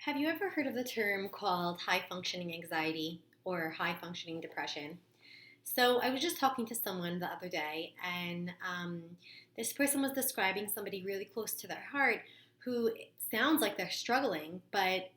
Have you ever heard of the term called high functioning anxiety or high functioning depression? So, I was just talking to someone the other day, and this person was describing somebody really close to their heart who sounds like they're struggling. But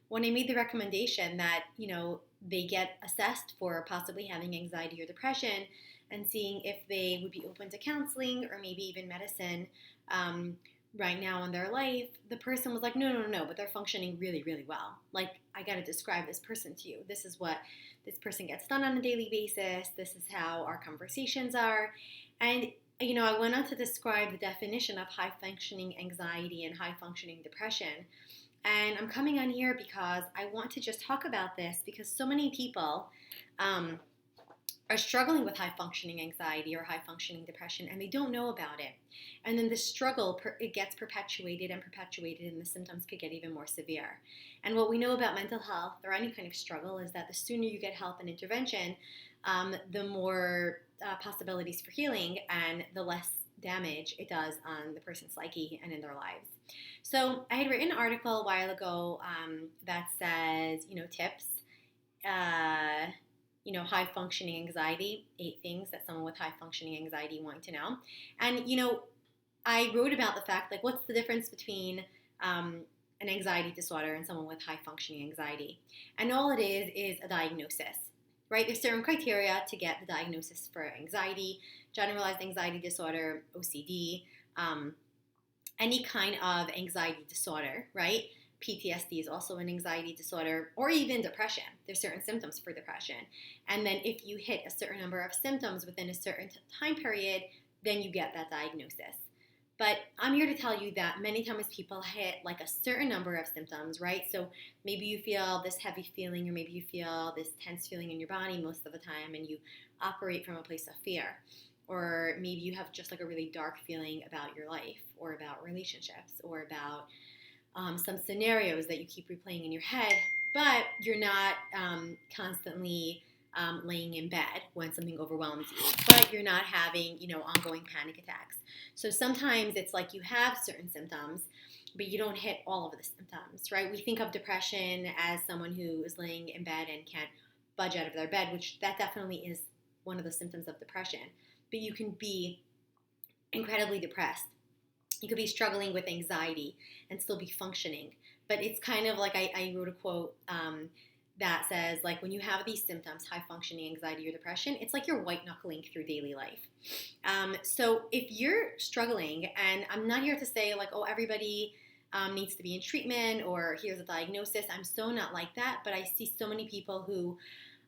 when I made the recommendation that, they get assessed for possibly having anxiety or depression and seeing if they would be open to counseling or maybe even medicine, um, right now in their life, the person was like, no, no, no, no, but they're functioning really, really well. Like, I got to describe this person to you. This is what this person gets done on a daily basis. This is how our conversations are. And, I went on to describe the definition of high functioning anxiety and high functioning depression. And I'm coming on here because I want to just talk about this because so many people, um, are struggling with high functioning anxiety or high functioning depression and they don't know about it. And then the struggle, it gets perpetuated and perpetuated, and the symptoms could get even more severe. And what we know about mental health or any kind of struggle is that the sooner you get help and intervention, the more possibilities for healing and the less damage it does on the person's psyche and in their lives. So I had written an article a while ago that says, tips. Uh, high functioning anxiety, 8 things that someone with high functioning anxiety want to know. And, I wrote about the fact, like, what's the difference between an anxiety disorder and someone with high functioning anxiety? And all it is a diagnosis, right? There's certain criteria to get the diagnosis for anxiety, generalized anxiety disorder, OCD, um, any kind of anxiety disorder, right? PTSD is also an anxiety disorder, or even depression. There's certain symptoms for depression. And then if you hit a certain number of symptoms within a certain time period, then you get that diagnosis. But I'm here to tell you that many times people hit like a certain number of symptoms, right? So maybe you feel this heavy feeling, or maybe you feel this tense feeling in your body most of the time, and you operate from a place of fear. Or maybe you have just like a really dark feeling about your life, or about relationships, or about some scenarios that you keep replaying in your head, but you're not constantly laying in bed when something overwhelms you, but you're not having, ongoing panic attacks. So sometimes it's like you have certain symptoms, but you don't hit all of the symptoms, right? We think of depression as someone who is laying in bed and can't budge out of their bed, which that definitely is one of the symptoms of depression. But you can be incredibly depressed. You could be struggling with anxiety and still be functioning. But it's kind of like I wrote a quote that says, like, when you have these symptoms, high functioning anxiety or depression, it's like you're white knuckling through daily life. So if you're struggling, and I'm not here to say, like, oh, everybody needs to be in treatment or here's a diagnosis. I'm so not like that. But I see so many people who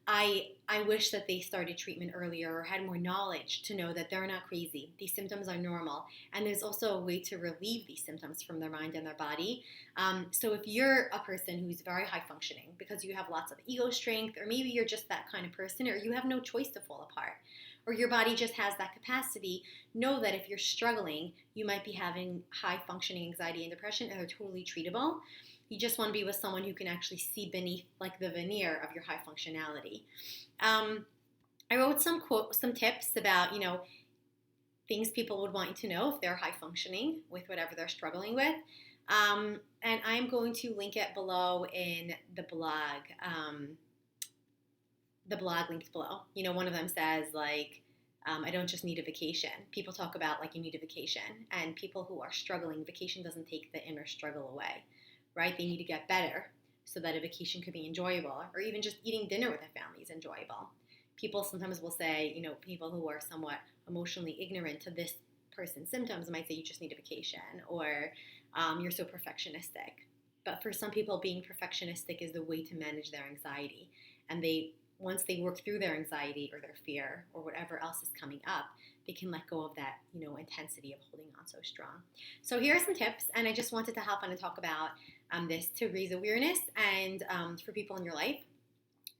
I wish that they started treatment earlier or had more knowledge to know that they're not crazy. These symptoms are normal. And there's also a way to relieve these symptoms from their mind and their body. So if you're a person who's very high functioning because you have lots of ego strength, or maybe you're just that kind of person, or you have no choice to fall apart, or your body just has that capacity, know that if you're struggling, you might be having high functioning anxiety and depression, and they're totally treatable. You just want to be with someone who can actually see beneath, like, the veneer of your high functionality. I wrote some tips about, things people would want you to know if they're high functioning with whatever they're struggling with. And I'm going to link it below in the blog. The blog links below. One of them says, like, I don't just need a vacation. People talk about, like, you need a vacation. And people who are struggling, vacation doesn't take the inner struggle away, right? They need to get better so that a vacation could be enjoyable, or even just eating dinner with a family is enjoyable. People sometimes will say, people who are somewhat emotionally ignorant to this person's symptoms might say you just need a vacation, or you're so perfectionistic. But for some people, being perfectionistic is the way to manage their anxiety. And once they work through their anxiety or their fear or whatever else is coming up, they can let go of that, intensity of holding on so strong. So here are some tips, and I just wanted to hop on and talk about this to raise awareness and for people in your life,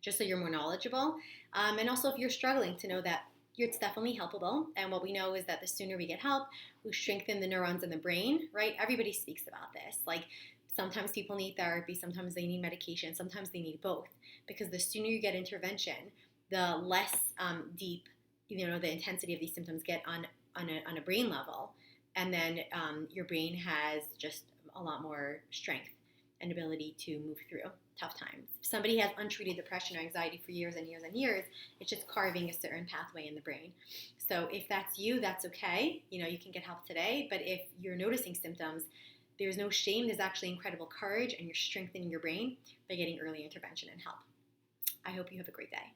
just so you're more knowledgeable. And also, if you're struggling, to know that it's definitely helpable. And what we know is that the sooner we get help, we strengthen the neurons in the brain, right? Everybody speaks about this. Like, sometimes people need therapy, sometimes they need medication, sometimes they need both. Because the sooner you get intervention, the less deep, the intensity of these symptoms get on a brain level. And then your brain has just a lot more strength an ability to move through tough times. If somebody has untreated depression or anxiety for years and years and years, it's just carving a certain pathway in the brain. So if that's you, that's okay. You can get help today. But if you're noticing symptoms, there's no shame. There's actually incredible courage, and you're strengthening your brain by getting early intervention and help. I hope you have a great day.